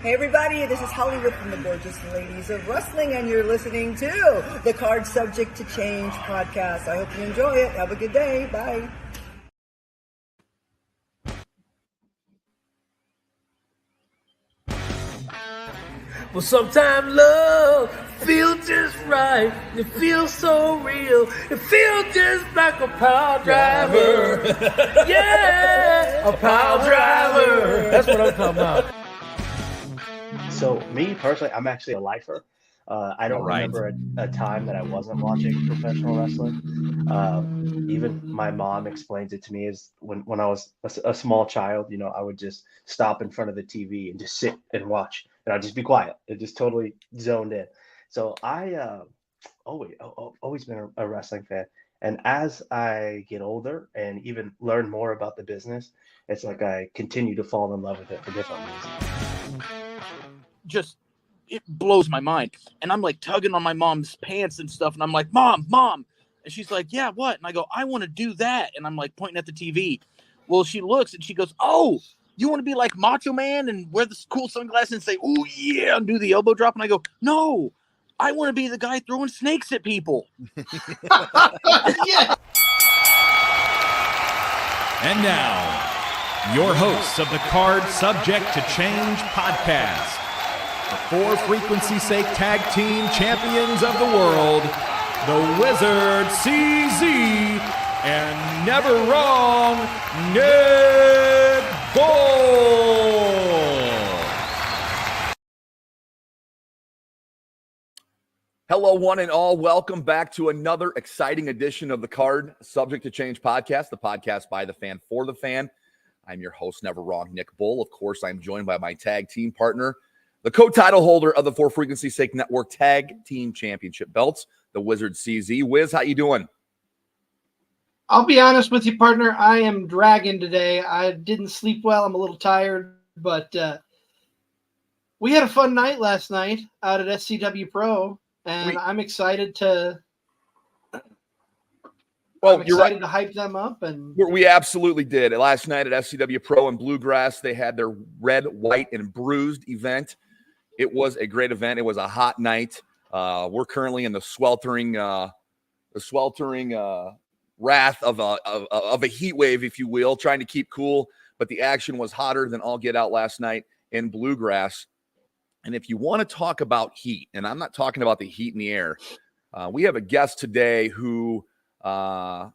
Hey everybody, this is Hollywood from the Gorgeous Ladies of Wrestling, and you're listening to the Card Subject to Change podcast. I hope you enjoy it. Have a good day. Bye. Well, sometimes love feels just right. It feels so real. It feels just like a pile driver. Yeah, a pile driver. That's what I'm talking about. So me personally, I'm actually a lifer. I don't remember a time that I wasn't watching professional wrestling. Even my mom explains it to me as when I was a small child, you know, I would just stop in front of the TV and just sit and watch, and I'd just be quiet. It just totally zoned in. So I always been a wrestling fan. And as I get older and even learn more about the business, it's like I continue to fall in love with it for different reasons. It blows my mind. And I'm like tugging on my mom's pants and stuff. And I'm like, Mom. And she's like, yeah, what? And I go, I want to do that. And I'm like pointing at the TV. Well, she looks and she goes, oh, you want to be like Macho Man and wear the cool sunglasses and say, oh, yeah, and do the elbow drop? And I go, no, I want to be the guy throwing snakes at people. Yeah. And now, your hosts of the Card Subject to Change podcast, the For Frequency's Sake Tag Team Champions of the World, the Wizard CZ, and Never Wrong Nick Bull. Hello, one and all. Welcome back to another exciting edition of the Card Subject to Change podcast, the podcast by the fan for the fan. I'm your host, Never Wrong Nick Bull. Of course, I'm joined by my tag team partner, the co-title holder of the For Frequency's Sake Network Tag Team Championship belts, the Wizard CZ. Wiz, how you doing? I'll be honest with you, partner. I am dragging today. I didn't sleep well. I'm a little tired, but we had a fun night last night out at SCWPro, and I'm excited to. Well, you're right to hype them up, and we absolutely did. Last night at SCWPro in Bluegrass, they had their red, white, and bruised event. It was a great event. It was a hot night. We're currently in the sweltering wrath of a heat wave, if you will, trying to keep cool. But the action was hotter than all get out last night in Bluegrass. And if you want to talk about heat, and I'm not talking about the heat in the air, we have a guest today who, for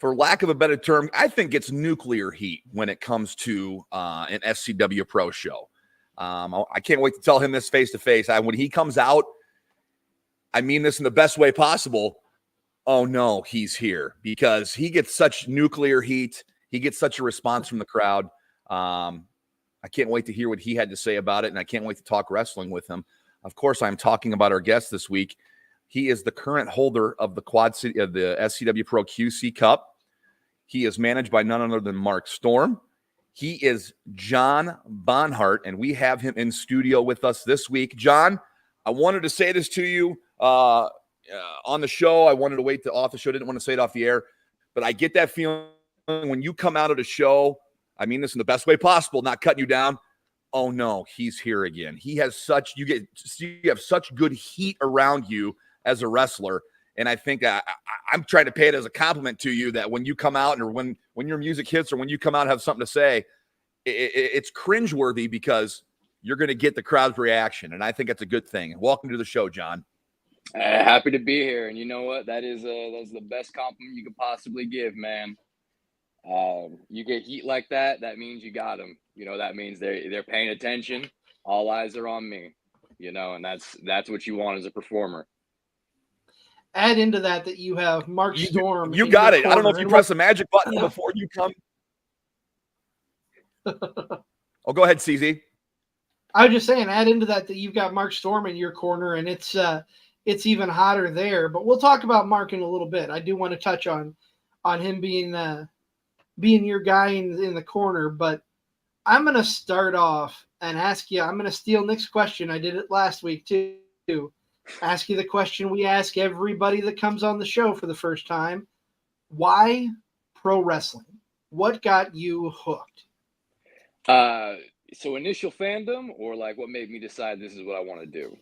lack of a better term, I think it's nuclear heat when it comes to an SCWPro show. I can't wait to tell him this face to face. When he comes out, I mean this in the best way possible. Oh no, he's here, because he gets such nuclear heat. He gets such a response from the crowd. I can't wait to hear what he had to say about it, and I can't wait to talk wrestling with him. Of course, I'm talking about our guest this week. He is the current holder of the the SCWPro QC Cup. He is managed by none other than Mark Storm. He is John Bonhart, and we have him in studio with us this week. John, I wanted to say this to you on the show. I wanted to wait to off the show. Didn't want to say it off the air, but I get that feeling when you come out of the show. I mean this in the best way possible, not cutting you down. Oh no, he's here again. He has you have such good heat around you as a wrestler. And I think I'm trying to pay it as a compliment to you that when you come out, or when your music hits, or when you come out and have something to say, it's cringeworthy, because you're going to get the crowd's reaction. And I think that's a good thing. Welcome to the show, John. Happy to be here. And you know what? That's the best compliment you could possibly give, man. You get heat like that, that means you got them. You know, that means they're paying attention. All eyes are on me, you know, and that's what you want as a performer. add into that you have Mark Storm. You got it. I don't know if you press the magic button before you come. Oh, go ahead, CZ. I was just saying, add into that you've got Mark Storm in your corner, and it's even hotter there. But we'll talk about Mark in a little bit. I do want to touch on him being your guy in the corner. But I'm going to start off and ask you. I'm going to steal Nick's question. I did it last week too. Ask you the question we ask everybody that comes on the show for the first time: why pro wrestling? What got you hooked? So initial fandom, or like what made me decide this is what I want to do,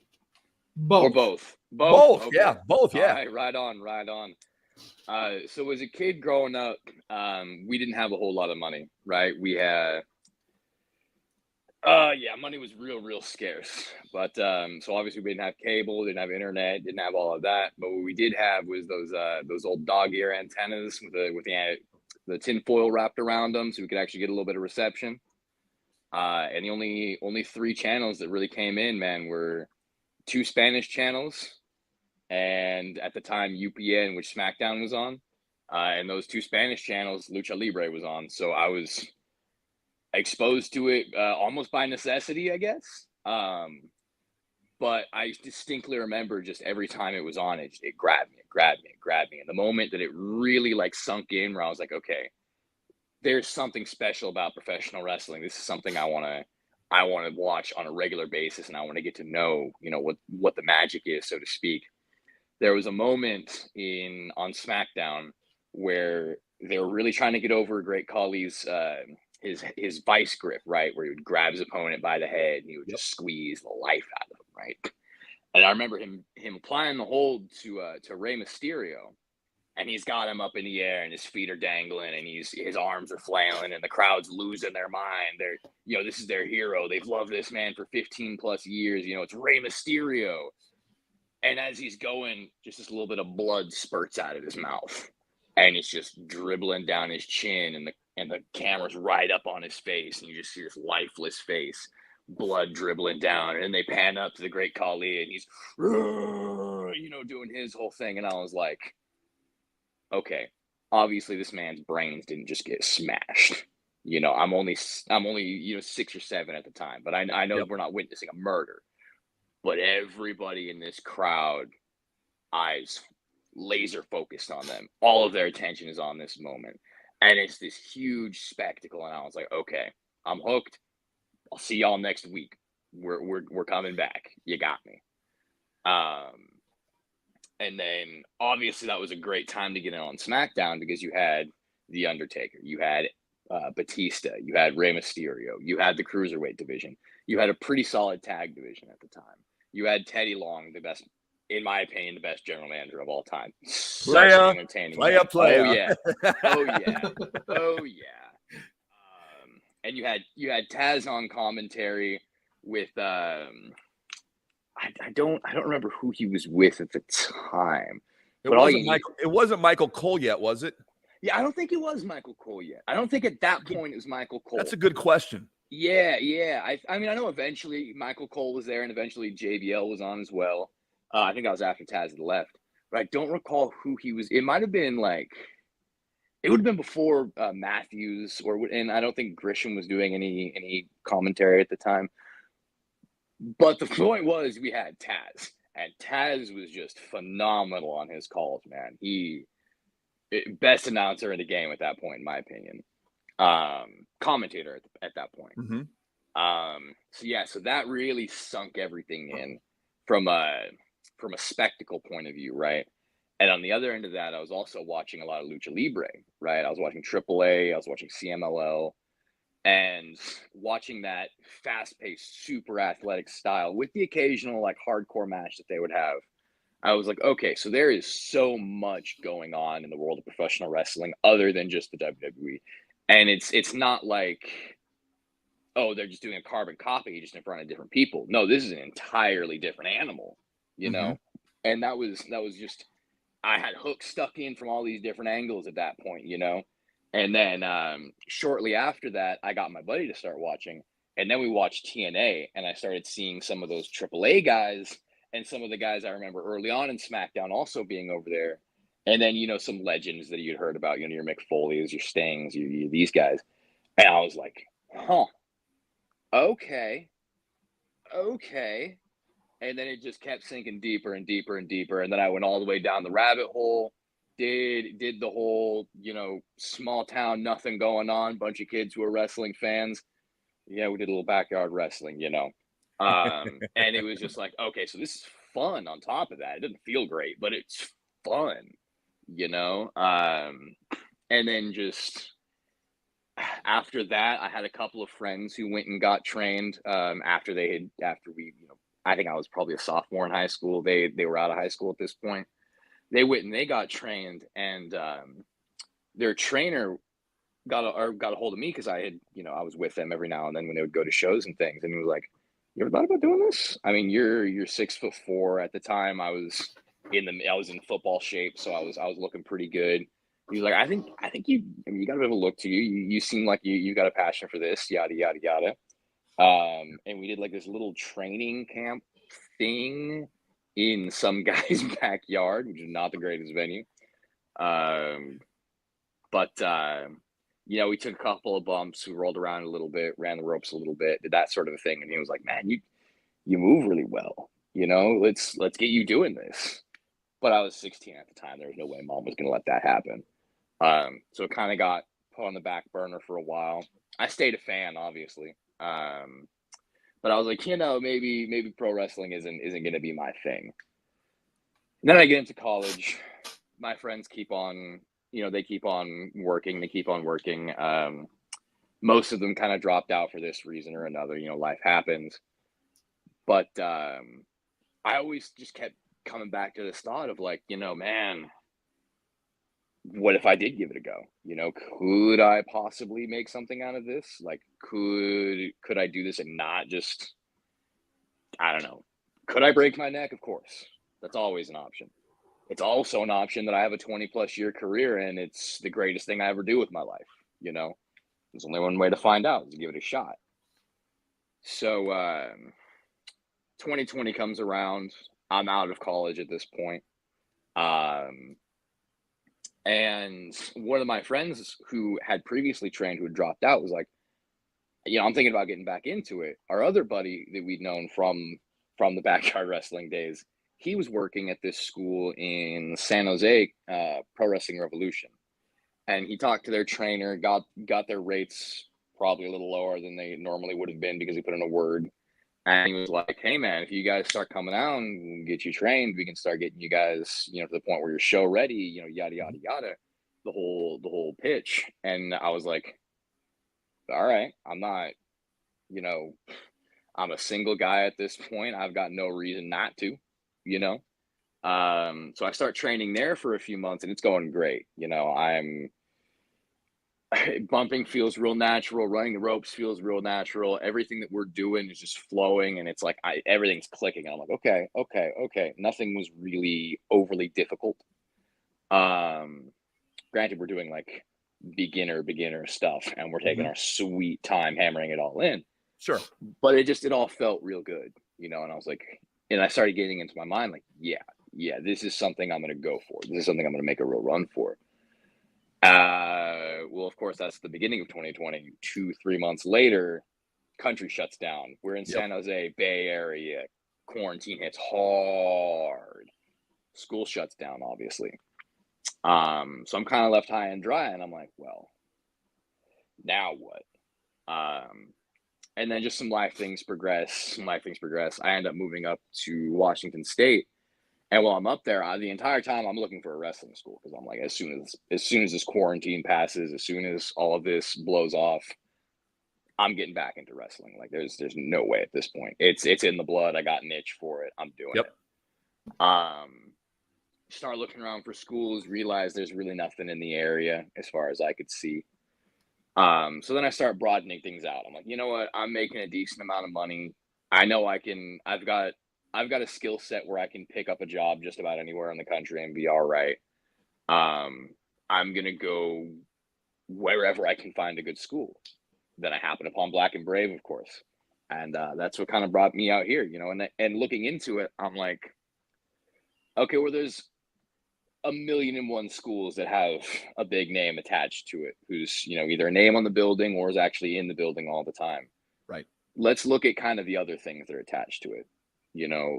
Both. or both? Both, Okay. yeah, both, yeah. All right, right on, right on. So as a kid growing up, we didn't have a whole lot of money, right? We had, yeah, money was real scarce. But so obviously we didn't have cable, didn't have internet, didn't have all of that. But what we did have was those old dog ear antennas with the tin foil wrapped around them, so we could actually get a little bit of reception. And the only 3 channels that really came in, man, were 2 Spanish channels, and at the time UPN, which SmackDown was on, and those 2 Spanish channels, Lucha Libre was on. So I was exposed to it almost by necessity, I guess. But I distinctly remember just every time it was on, it grabbed me. And the moment that it really like sunk in, where I was like, okay, there's something special about professional wrestling. This is something I want to watch on a regular basis, and I want to get to know, what the magic is, so to speak. There was a moment on SmackDown where they were really trying to get over Great Khali's his vice grip, right, where he would grab his opponent by the head and he would just squeeze the life out of him, right? And I remember him applying the hold to Rey Mysterio, and he's got him up in the air and his feet are dangling and his arms are flailing and the crowd's losing their mind. This is their hero. They've loved this man for 15 plus years. It's Rey Mysterio. And as he's going, just this little bit of blood spurts out of his mouth, and it's just dribbling down his chin, and the camera's right up on his face, and you just see this lifeless face, blood dribbling down, and they pan up to the Great Khali, and he's, doing his whole thing, and I was like, okay, obviously this man's brains didn't just get smashed. I'm only 6 or 7 at the time, but I know we're not witnessing a murder. But everybody in this crowd, eyes laser focused on them. All of their attention is on this moment. And it's this huge spectacle. And I was like, okay, I'm hooked. I'll see y'all next week. We're coming back. You got me. And then obviously that was a great time to get in on SmackDown, because you had The Undertaker, you had Batista, you had Rey Mysterio, you had the Cruiserweight division. You had a pretty solid tag division at the time. You had Teddy Long, in my opinion, the best general manager of all time. Such an entertaining player. Oh yeah. And you had Taz on commentary with I don't remember who he was with at the time. It wasn't Michael Cole yet, was it? Yeah, I don't think it was Michael Cole yet. I don't think at that point it was Michael Cole. That's a good question. Yeah. I mean, I know eventually Michael Cole was there, and eventually JBL was on as well. I think that was after Taz had left, but I don't recall who he was. It might have been it would have been before Matthews, and I don't think Grisham was doing any commentary at the time. But the point was, we had Taz, and Taz was just phenomenal on his calls, man. Best announcer in the game at that point, in my opinion. Commentator at that point. Mm-hmm. So that really sunk everything in from a spectacle point of view, right? And on the other end of that, I was also watching a lot of Lucha Libre, right? I was watching AAA, I was watching CMLL, and watching that fast-paced, super athletic style with the occasional hardcore match that they would have. I was like, okay, so there is so much going on in the world of professional wrestling other than just the WWE. And it's not like, oh, they're just doing a carbon copy just in front of different people. No, this is an entirely different animal, know? And that was just, I had hooks stuck in from all these different angles at that point, And then shortly after that, I got my buddy to start watching. And then we watched TNA, and I started seeing some of those AAA guys and some of the guys I remember early on in SmackDown also being over there. And then, some legends that you'd heard about, your Mick Foley's, your Stings, these guys. And I was like, huh, okay. And then it just kept sinking deeper and deeper and deeper. And then I went all the way down the rabbit hole, did the whole, small town, nothing going on, bunch of kids who are wrestling fans. Yeah, we did a little backyard wrestling, and it was just like, okay, so this is fun on top of that. It doesn't feel great, but it's fun, and then just after that, I had a couple of friends who went and got trained after we, I think I was probably a sophomore in high school. They were out of high school at this point. They went and they got trained, and their trainer got a hold of me because I had, I was with them every now and then when they would go to shows and things, and he was like, "You ever thought about doing this? I mean, you're 6'4" at the time. I was in football shape, so I was looking pretty good." He was like, I think you got a bit of a look to you. You seem like you got a passion for this, yada yada yada. And we did like this little training camp thing in some guy's backyard, which is not the greatest venue. But we took a couple of bumps, we rolled around a little bit, ran the ropes a little bit, did that sort of a thing. And he was like, "Man, you move really well. Let's get you doing this." But I was 16 at the time. There was no way mom was going to let that happen. So it kind of got put on the back burner for a while. I stayed a fan, obviously. But I was like, maybe pro wrestling isn't going to be my thing. And then I get into college. My friends keep on, they keep on working. Most of them kind of dropped out for this reason or another. Life happens. But I always just kept coming back to this thought of like, man, what if I did give it a go? Could I possibly make something out of this? Like, could I do this and not just, I don't know. Could I break my neck? Of course. That's always an option. It's also an option that I have a 20+ year career and it's the greatest thing I ever do with my life. There's only one way to find out, is to give it a shot. So 2020 comes around. I'm out of college at this point. And one of my friends who had previously trained, who had dropped out, was like, I'm thinking about getting back into it. Our other buddy that we'd known from the backyard wrestling days, he was working at this school in San Jose, Pro Wrestling Revolution. And he talked to their trainer, got their rates probably a little lower than they normally would have been because he put in a word. And he was like, "Hey man, if you guys start coming out and we can get you trained, we can start getting you guys, to the point where you're show ready, yada yada yada," the whole pitch. And I was like, "All right, I'm not, I'm a single guy at this point. I've got no reason not to, So I start training there for a few months, and it's going great. I'm bumping feels real natural. Running the ropes feels real natural. Everything that we're doing is just flowing, and it's like everything's clicking. And I'm like, okay. Nothing was really overly difficult. Granted, we're doing like beginner stuff, and we're taking our sweet time hammering it all in. Sure. But it all felt real good, And I was like, and I started getting into my mind like, yeah, this is something I'm going to go for. This is something I'm going to make a real run for. Well, of course, that's the beginning of 2020. 2-3 months later, country shuts down. We're in San Jose, Bay Area. Quarantine hits hard. School shuts down, obviously. So I'm kind of left high and dry, and I'm like, well, now what? And then just some life things progress. I end up moving up to Washington State. And while I'm up there, the entire time I'm looking for a wrestling school, because I'm like, as soon as this quarantine passes, as soon as all of this blows off, I'm getting back into wrestling. Like there's no way at this point. It's in the blood. I got an itch for it. I'm doing it. Start looking around for schools, realize there's really nothing in the area as far as I could see. So then I start broadening things out. I'm like, you know what? I'm making a decent amount of money. I know I can. I've got a skill set where I can pick up a job just about anywhere in the country and be all right. I'm going to go wherever I can find a good school. Then I happen upon Black and Brave, of course. And that's what kind of brought me out here, and looking into it, I'm like, okay, well, there's 1,000,001 schools that have a big name attached to it, who's, either a name on the building or is actually in the building all the time. Right. Let's look at kind of the other things that are attached to it.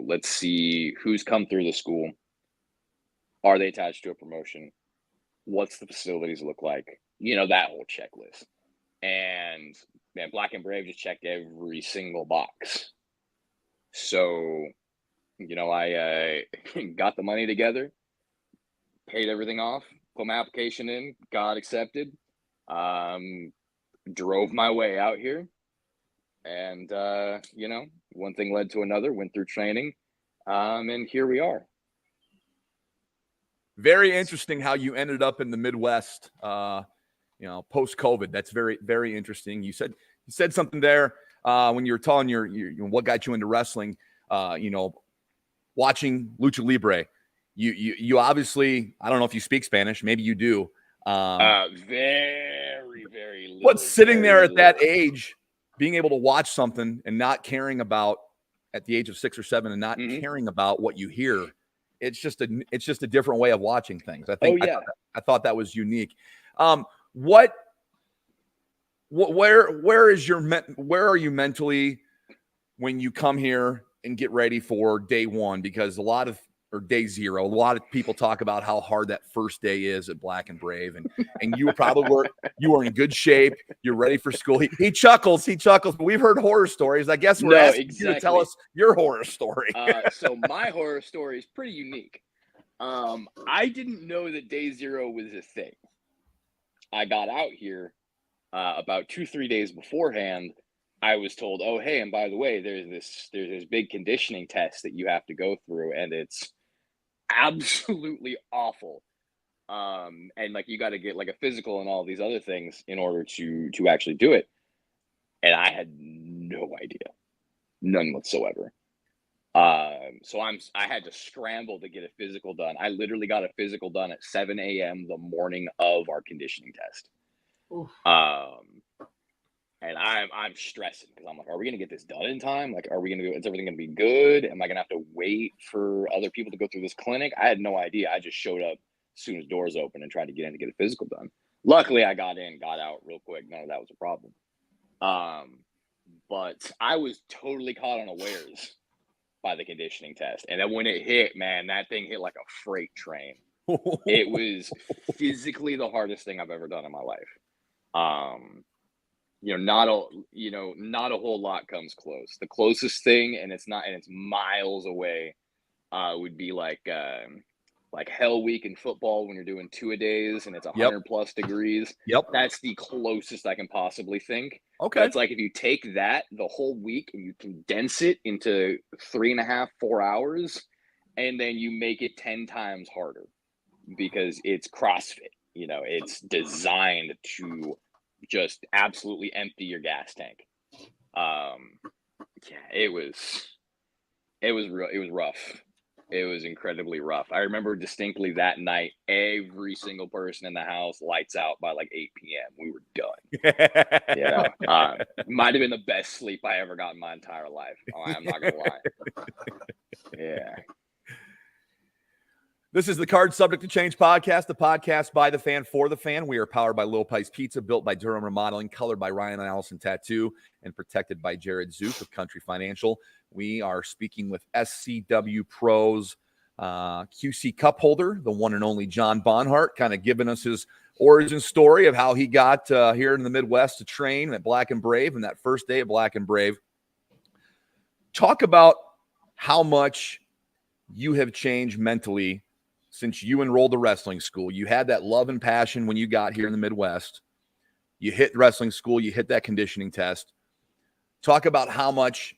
Let's see who's come through the school. Are they attached to a promotion? What's the facilities look like? That whole checklist. And man, Black and Brave just checked every single box. So, I got the money together, paid everything off, put my application in, got accepted. drove my way out here, and one thing led to another. Went through training, and here we are. Very interesting how you ended up in the Midwest, post-COVID. That's very, very interesting. You said something there when you were telling your what got you into wrestling, watching Lucha Libre. You obviously, I don't know if you speak Spanish, maybe you do. Very, very little. But sitting there at that age, being able to watch something and not caring about, at the age of 6 or 7, and not caring about what you hear, it's just a different way of watching things. I think. I thought that was unique. Where are you mentally when you come here and get ready for day one? Because day zero, a lot of people talk about how hard that first day is at Black and Brave, and you were in good shape. You're ready for school. He chuckles, but we've heard horror stories. I guess we're asking you to tell us your horror story. So my horror story is pretty unique. I didn't know that day zero was a thing. I got out here about 2-3 days beforehand. I was told, oh, hey, and by the way, there's this big conditioning test that you have to go through, and it's absolutely awful. And like you got to get like a physical and all these other things in order to actually do it. And I had no idea, none whatsoever. So I had to scramble to get a physical done. I literally got a physical done at 7 a.m. the morning of our conditioning test. Oof. And I'm stressing because I'm like, are we gonna get this done in time? Like, is everything gonna be good? Am I gonna have to wait for other people to go through this clinic? I had no idea. I just showed up as soon as doors opened and tried to get in to get a physical done. Luckily, I got in, got out real quick. None of that was a problem. But I was totally caught unawares by the conditioning test. And then when it hit, man, that thing hit like a freight train. It was physically the hardest thing I've ever done in my life. Not a whole lot comes close. The closest thing, and it's miles away, would be like Hell Week in football when you're doing 2-a-days and it's 100+ degrees. Yep. That's the closest I can possibly think. Okay. That's like if you take that the whole week and you condense it into 3.5-4 hours, and then you make it 10 times harder because it's CrossFit. It's designed to just absolutely empty your gas tank. It was rough. It was incredibly rough. I remember distinctly that night, every single person in the house, lights out by like 8 p.m. We were done. Might have been the best sleep I ever got in my entire life. I'm not gonna lie. Yeah. This is the Card Subject to Change podcast, the podcast by the fan for the fan. We are powered by Low Pies Pizza, built by Durham Remodeling, colored by Ryan and Allison Tattoo, and protected by Jared Zook of Country Financial. We are speaking with SCWPro's QC Cup holder, the one and only John Bonhart, kind of giving us his origin story of how he got here in the Midwest to train at Black and Brave, and that first day at Black and Brave. Talk about how much you have changed mentally since you enrolled to wrestling school. You had that love and passion when you got here in the Midwest. You hit wrestling school, you hit that conditioning test. Talk about how much,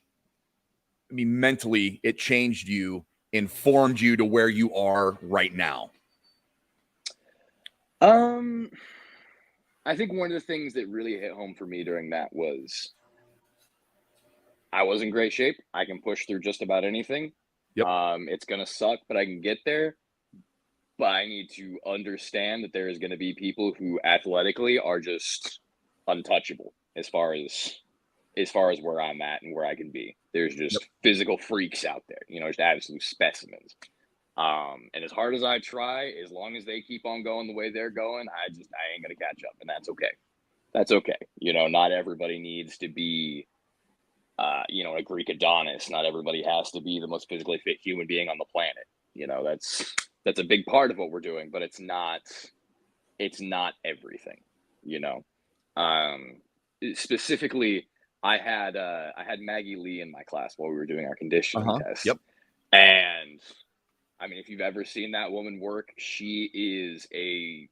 mentally it changed you, informed you to where you are right now. I think one of the things that really hit home for me during that was I was in great shape. I can push through just about anything. Yep. It's going to suck, but I can get there. But I need to understand that there is going to be people who athletically are just untouchable as far as where I'm at and where I can be. There's just physical freaks out there, just absolute specimens. And as hard as I try, as long as they keep on going the way they're going, I ain't going to catch up, and that's okay. That's okay. Not everybody needs to be, a Greek Adonis. Not everybody has to be the most physically fit human being on the planet. That's a big part of what we're doing, but it's not everything, specifically, I had Maggie Lee in my class while we were doing our conditioning test. Yep. And if you've ever seen that woman work, she is a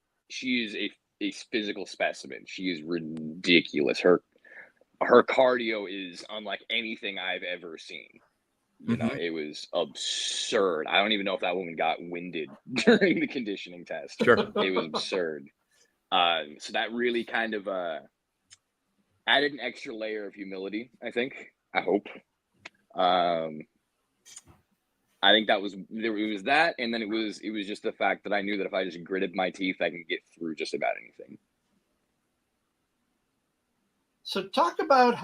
a physical specimen. She is ridiculous. Her cardio is unlike anything I've ever seen. You know, it was absurd. I don't even know if that woman got winded during the conditioning test. Sure. It was absurd. So that really kind of added an extra layer of humility, I think. I hope. I think it was that, and then it was just the fact that I knew that if I just gritted my teeth, I can get through just about anything. So talk about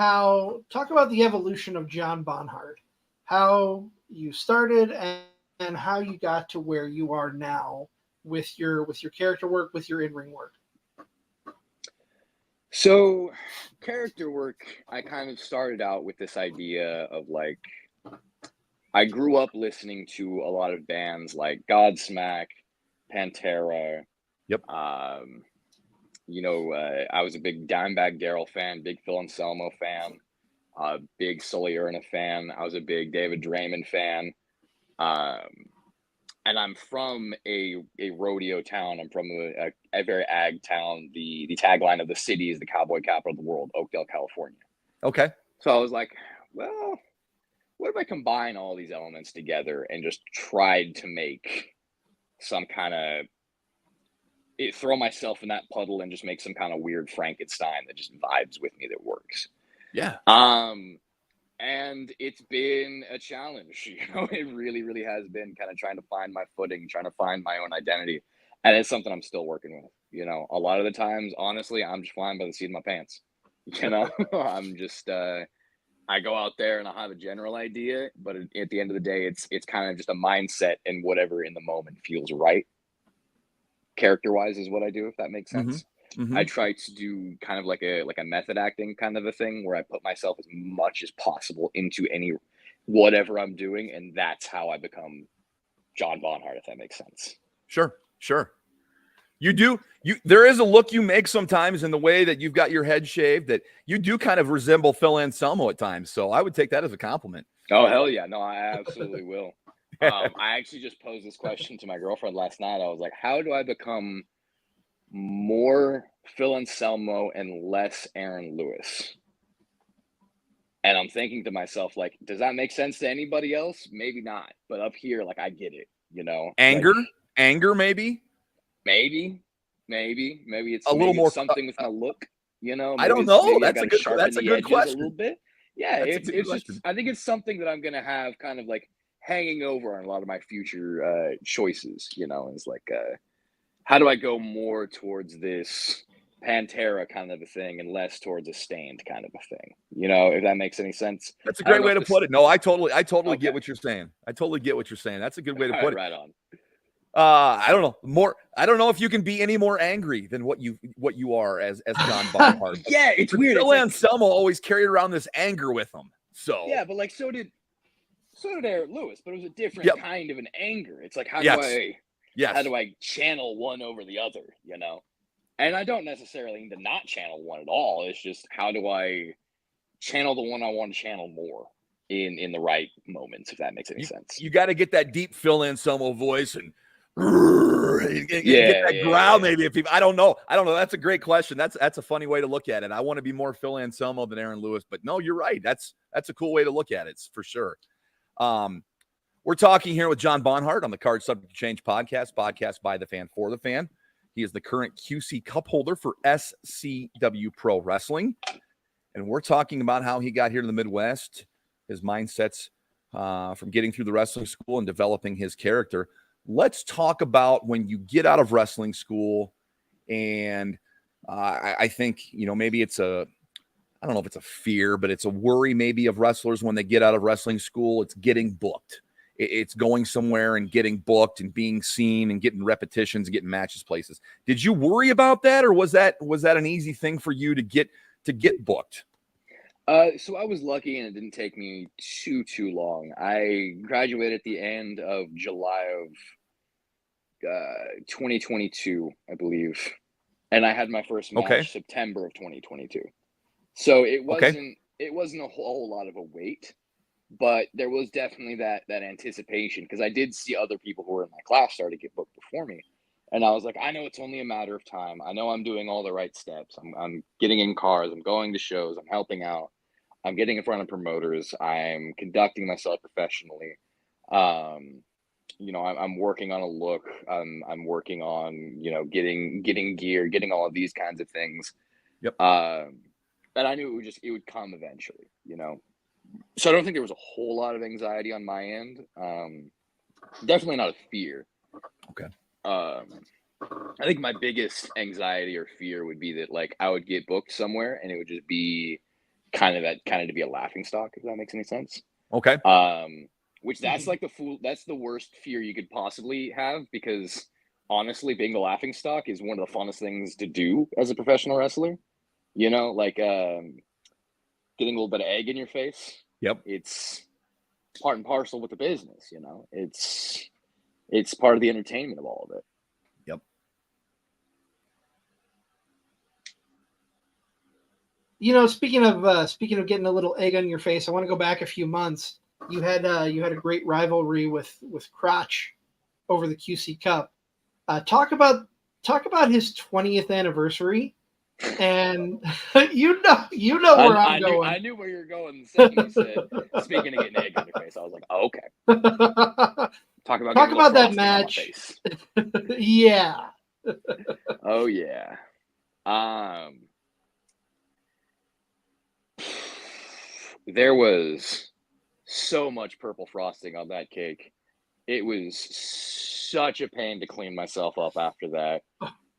the evolution of John Bonhart, how you started and how you got to where you are now with your character work, with your in-ring work. So character work, I kind of started out with this idea of like, I grew up listening to a lot of bands like Godsmack, Pantera. Yep. You know, I was a big Dimebag Darrell fan, big Phil Anselmo fan, big Sully Erna fan. I was a big David Draymond fan. And I'm from a rodeo town. I'm from a very ag town. The tagline of the city is the cowboy capital of the world, Oakdale, California. Okay. So I was like, well, what if I combine all these elements together and just tried to make some kind of throw myself in that puddle and just make some kind of weird Frankenstein that just vibes with me that works. Yeah. And it's been a challenge, you know, it really, really has been kind of trying to find my footing, trying to find my own identity. And it's something I'm still working with, you know, a lot of the times, honestly, I'm just flying by the seat of my pants, you know, I'm just, I go out there and I have a general idea, but at the end of the day, it's kind of just a mindset and whatever in the moment feels right. Character wise is what I do, if that makes sense. I try to do kind of like a method acting kind of a thing where I put myself as much as possible into any whatever I'm doing, and that's how I become John Bonhart, if that makes sense. Sure. There is a look you make sometimes in the way that you've got your head shaved that you do kind of resemble Phil Anselmo at times. So I would take that as a compliment. Oh, hell yeah. No, I absolutely will. I actually just posed this question to my girlfriend last night. I was like, how do I become more Phil Anselmo and less Aaron Lewis? And I'm thinking to myself, like, does that make sense to anybody else? Maybe not. But up here, like, I get it, you know? Anger, maybe it's a little more something with my look, you know? I don't know. That's a good question. A little bit. Yeah, it's just, I think it's something that I'm going to have kind of like hanging over on a lot of my future choices, you know? It's like, how do I go more towards this Pantera kind of a thing and less towards a Stained kind of a thing? You know, if that makes any sense. That's a great way to put it. No, I totally get what you're saying. That's a good way to put it. Right on. I don't know. I don't know if you can be any more angry than what you are as John Bonhart. Yeah, it's weird. Phil Anselmo always carried around this anger with him. So yeah, but like so did Aaron Lewis, but it was a different kind of an anger. It's like how do I channel one over the other, you know? And I don't necessarily need to not channel one at all. It's just how do I channel the one I want to channel more in the right moments, if that makes any sense. You got to get that deep Phil Anselmo voice and get that growl maybe if people. I don't know. That's a great question. That's a funny way to look at it. I want to be more Phil Anselmo than Aaron Lewis, but no, you're right. That's a cool way to look at it for sure. We're talking here with John Bonhart on the Card Subject to Change podcast by the fan for the fan. He is the current QC Cup holder for SCWPro Wrestling. And we're talking about how he got here to the Midwest, his mindsets from getting through the wrestling school and developing his character. Let's talk about when you get out of wrestling school. And I think, you know, maybe I don't know if it's a fear, but it's a worry maybe of wrestlers when they get out of wrestling school. It's getting booked. It's going somewhere and getting booked and being seen and getting repetitions and getting matches places. Did you worry about that, or was that an easy thing for you to get booked? So I was lucky and it didn't take me too long. I graduated at the end of July of 2022, I believe. And I had my first match September of 2022. So it wasn't a whole lot of a wait, but there was definitely that anticipation, because I did see other people who were in my class start to get booked before me. And I was like, I know it's only a matter of time. I know I'm doing all the right steps. I'm getting in cars. I'm going to shows. I'm helping out. I'm getting in front of promoters. I'm conducting myself professionally. I'm working on a look. I'm working on, getting gear, getting all of these kinds of things. Yep. And I knew it would come eventually, So I don't think there was a whole lot of anxiety on my end. Definitely not a fear. Okay. I think my biggest anxiety or fear would be that like I would get booked somewhere and it would just be kind of to be a laughing stock, if that makes any sense. Okay. Which that's like that's the worst fear you could possibly have, because honestly, being the laughing stock is one of the funnest things to do as a professional wrestler. Getting a little bit of egg in your face. Yep. It's part and parcel with the business, It's part of the entertainment of all of it. Yep. Speaking of getting a little egg on your face, I want to go back a few months. You had a great rivalry with Crotch over the QC Cup. Talk about his 20th anniversary, and you know where I'm going. I knew where you're going. The second you said, speaking of getting egg in your face, I was like, oh, okay. Talk about that match. Yeah. Oh yeah. There was so much purple frosting on that cake. It was such a pain to clean myself up after that.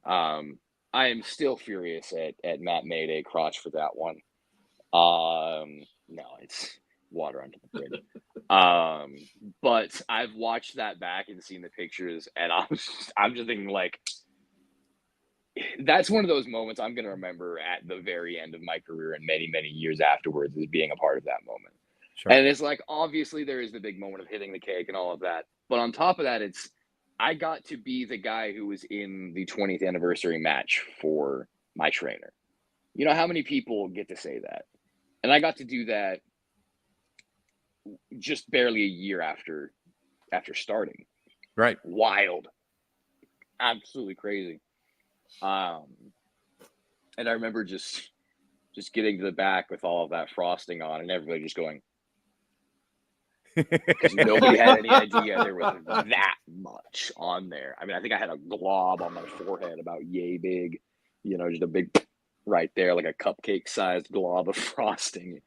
I am still furious at Matt Mayday Crotch for that one. No, it's water under the bridge. But I've watched that back and seen the pictures, and I'm just thinking like, that's one of those moments I'm going to remember at the very end of my career and many, many years afterwards as being a part of that moment. Sure. And it's like, obviously there is the big moment of hitting the cake and all of that. But on top of that, I got to be the guy who was in the 20th anniversary match for my trainer. You know how many people get to say that? And I got to do that just barely a year after starting. Right. Wild. Absolutely crazy. And I remember just getting to the back with all of that frosting on and everybody just going, because nobody had any idea there was that much on there. I mean, I think I had a glob on my forehead about yay big, just a big right there, like a cupcake sized glob of frosting.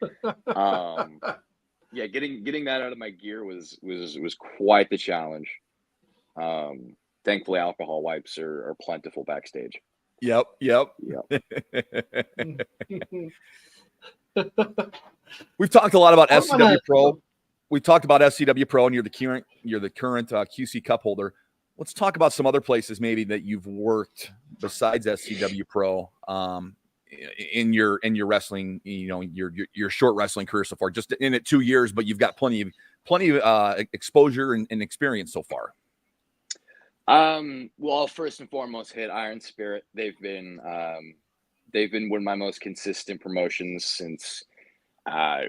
Yeah, getting that out of my gear was quite the challenge. Thankfully, alcohol wipes are plentiful backstage. Yep. We've talked a lot about SCWPro. We talked about SCWPro, and you're the current QC Cup holder. Let's talk about some other places maybe that you've worked besides SCWPro in your wrestling, your short wrestling career so far. Just in it 2 years, but you've got plenty of exposure and experience so far. Well, I'll first and foremost hit Iron Spirit. They've been one of my most consistent promotions since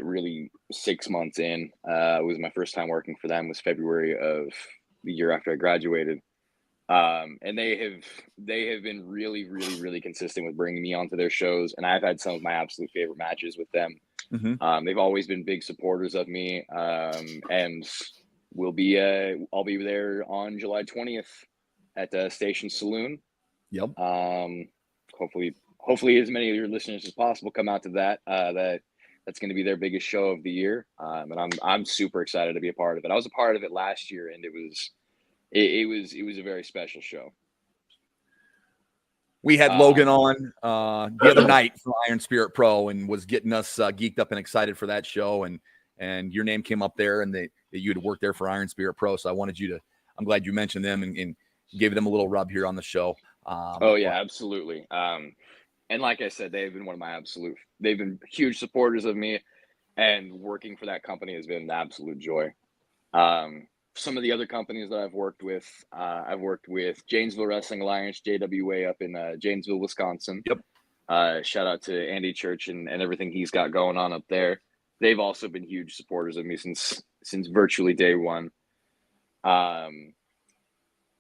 really 6 months in. It was my first time working for them. It was February of the year after I graduated. And they have been really, really, really consistent with bringing me onto their shows, and I've had some of my absolute favorite matches with them. Mm-hmm. They've always been big supporters of me, and I'll be there on July 20th at the Station Saloon. Yep. Hopefully as many of your listeners as possible come out to that. That's going to be their biggest show of the year. And I'm super excited to be a part of it. I was a part of it last year, and it was a very special show. We had Logan on the other night from Iron Spirit Pro and was getting us geeked up and excited for that show. And your name came up there, and that you had worked there for Iron Spirit Pro. So I'm glad you mentioned them and gave them a little rub here on the show. Oh yeah, absolutely. And like I said, they've been huge supporters of me, and working for that company has been an absolute joy. Some of the other companies that I've worked with Janesville Wrestling Alliance, JWA, up in Janesville, Wisconsin. Yep. Shout out to Andy Church and everything he's got going on up there. They've also been huge supporters of me since virtually day one.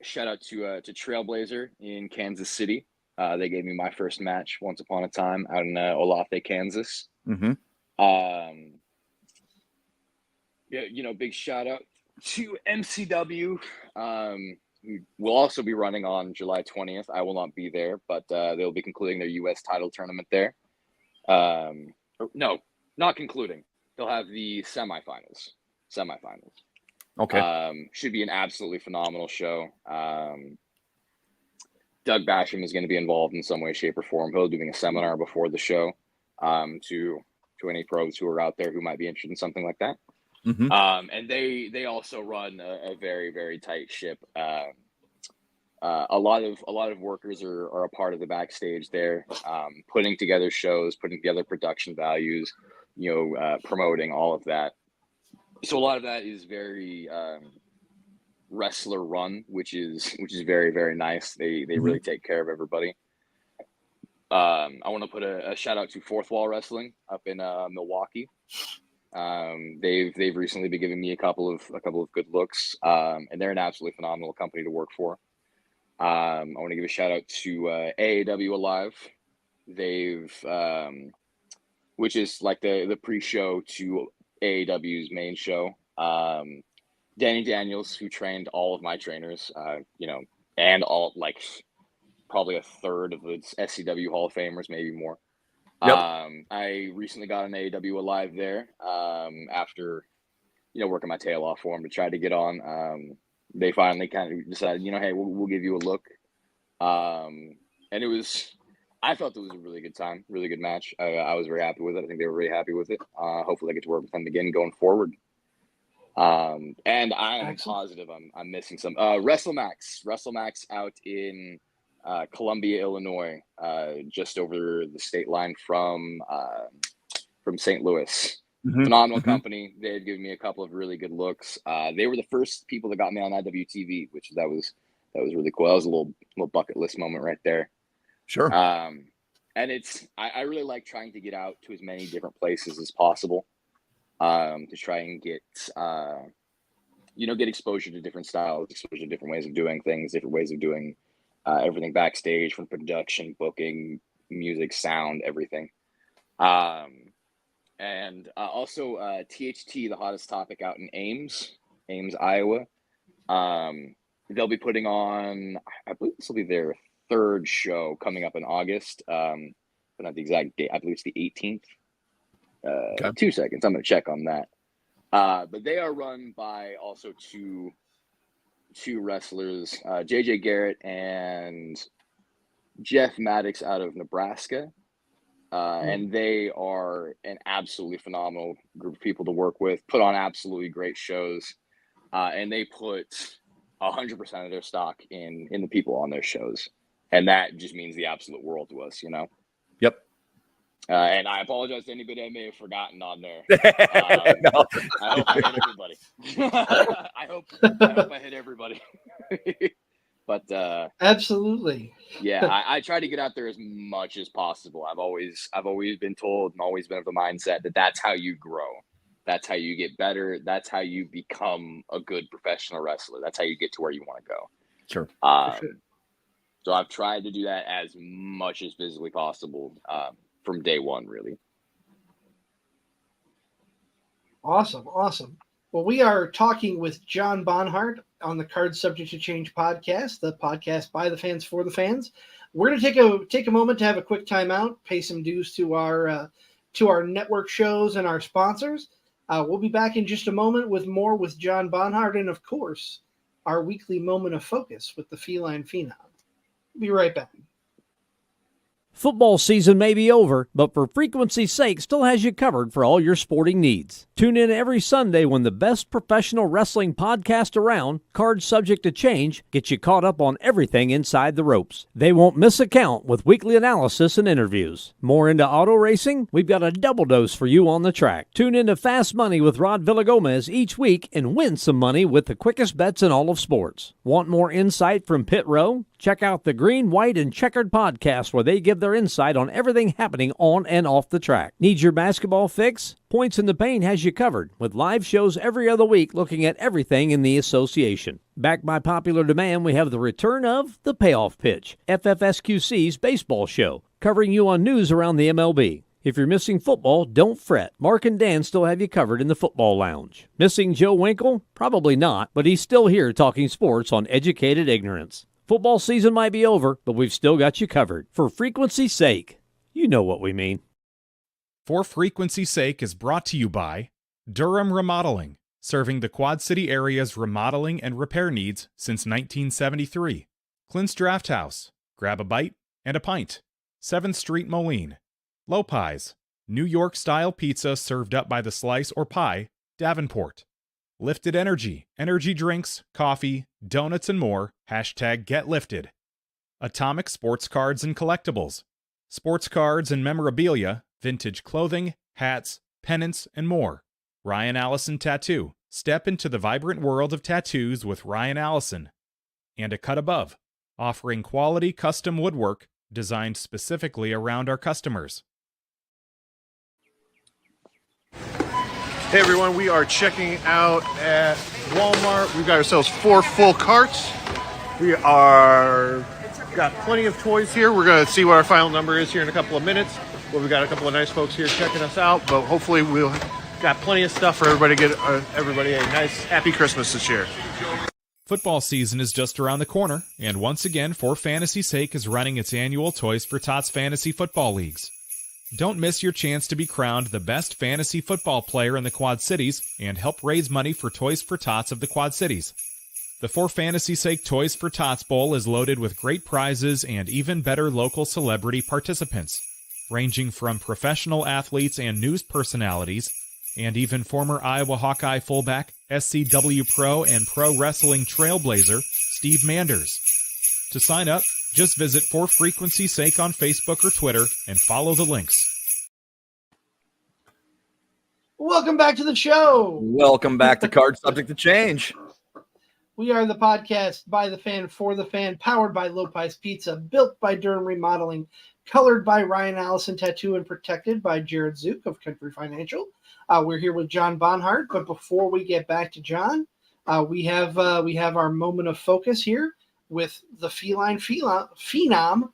shout out to Trailblazer in Kansas City. They gave me my first match once upon a time out in Olathe, Kansas. Mm-hmm. Yeah, big shout out to MCW. We'll also be running on July 20th. I will not be there, but they'll be concluding their U.S. title tournament there. No, not concluding. They'll have the semifinals. Okay. Should be an absolutely phenomenal show. Doug Basham is going to be involved in some way, shape, or form. He'll be doing a seminar before the show to any pros who are out there who might be interested in something like that. Mm-hmm. And they also run a very, very tight ship. A lot of workers are a part of the backstage there, putting together shows, putting together production values, promoting all of that. So a lot of that is very wrestler run, which is very, very nice. They really take care of everybody. I want to put a shout out to Fourth Wall Wrestling up in Milwaukee. They've recently been giving me a couple of good looks, and they're an absolutely phenomenal company to work for. I want to give a shout out to AAW Alive. They've which is like the pre-show to AAW's main show. Danny Daniels, who trained all of my trainers, and all, like, probably a third of the SCW Hall of Famers, maybe more. Yep. I recently got an AEW Alive there after, working my tail off for them to try to get on. They finally kind of decided, hey, we'll give you a look. And I felt it was a really good time, really good match. I was very happy with it. I think they were really happy with it. Hopefully I get to work with them again going forward. And I am positive I'm missing some. WrestleMax out in Columbia, Illinois, just over the state line from St. Louis. Mm-hmm. Phenomenal Mm-hmm. company. They had given me a couple of really good looks. They were the first people that got me on IWTV, which that was really cool. That was a little bucket list moment right there. Sure. And I really like trying to get out to as many different places as possible, to try and get get exposure to different styles, exposure to different ways of doing things, different ways of doing everything backstage, from production, booking, music, sound, everything. And also THT, the hottest topic out in Ames, Iowa. They'll be putting on, I believe this will be their third show coming up in August, but not the exact date. I believe it's the 18th. Okay. 2 seconds. I'm going to check on that. But they are run by also two wrestlers, JJ Garrett and Jeff Maddox out of Nebraska. And they are an absolutely phenomenal group of people to work with, put on absolutely great shows. And they put 100% of their stock in the people on their shows. And that just means the absolute world to us, Yep. And I apologize to anybody I may have forgotten on there. No. I hope I hit everybody. I hope I hit everybody. But absolutely. Yeah, I try to get out there as much as possible. I've always been told and always been of the mindset that that's how you grow. That's how you get better. That's how you become a good professional wrestler. That's how you get to where you want to go. Sure. So I've tried to do that as much as physically possible from day one, really. Awesome. Well, we are talking with John Bonhart on the Card Subject to Change podcast, the podcast by the fans for the fans. We're going to take a moment to have a quick timeout, pay some dues to our network shows and our sponsors. We'll be back in just a moment with more with John Bonhart and, of course, our weekly moment of focus with the Feline Phenom. Be right back. Football season may be over, but for frequency's sake still has you covered for all your sporting needs. Tune in every Sunday when the best professional wrestling podcast around, Card Subject to Change, gets you caught up on everything inside the ropes. They won't miss a count with weekly analysis and interviews. More into auto racing? We've got a double dose for you on the track. Tune in to Fast Money with Rod Villagomez each week and win some money with the quickest bets in all of sports. Want more insight from Pit Row? Check out the Green, White, and Checkered podcast where they give their insight on everything happening on and off the track. Need your basketball fix? Points in the Paint has you covered with live shows every other week looking at everything in the association. Backed by popular demand, we have the return of The Payoff Pitch, FFSQC's baseball show, covering you on news around the MLB. If you're missing football, don't fret. Mark and Dan still have you covered in the football lounge. Missing Joe Winkle? Probably not, but he's still here talking sports on Educated Ignorance. Football season might be over, but we've still got you covered. For frequency's sake, you know what we mean. For Frequency's Sake is brought to you by Durham Remodeling, serving the Quad City area's remodeling and repair needs since 1973. Clint's Draft House, grab a bite and a pint. 7th Street Moline. Low Pies, New York-style pizza served up by the slice or pie, Davenport. Lifted Energy, energy drinks, coffee, donuts, and more. #GetLifted. Atomic Sports Cards and Collectibles. Sports cards and memorabilia, vintage clothing, hats, pennants, and more. Ryan Allison Tattoo. Step into the vibrant world of tattoos with Ryan Allison. And A Cut Above, offering quality custom woodwork designed specifically around our customers. Hey everyone, we are checking out at Walmart. We've got ourselves 4 full carts. We got plenty of toys here. We're going to see what our final number is here in a couple of minutes. Well, we've got a couple of nice folks here checking us out, but hopefully we'll got plenty of stuff for everybody to get everybody a nice happy Christmas this year. Football season is just around the corner, and once again, For Fantasy's Sake is running its annual Toys for Tots Fantasy Football Leagues. Don't miss your chance to be crowned the best fantasy football player in the Quad Cities and help raise money for Toys for Tots of the Quad Cities. The For Fantasy's Sake Toys for Tots Bowl is loaded with great prizes and even better local celebrity participants, ranging from professional athletes and news personalities, and even former Iowa Hawkeye fullback, SCWPro and Pro Wrestling Trailblazer, Steve Manders. To sign up, just visit For Frequency's Sake on Facebook or Twitter and follow the links. Welcome back to the show. Welcome back to Card Subject to Change. We are the podcast by the fan, for the fan, powered by Low Pies Pizza, built by Durham Remodeling, colored by Ryan Allison Tattoo, and protected by Jared Zook of Country Financial. We're here with John Bonhart, but before we get back to John, we have our moment of focus here with the feline phenom.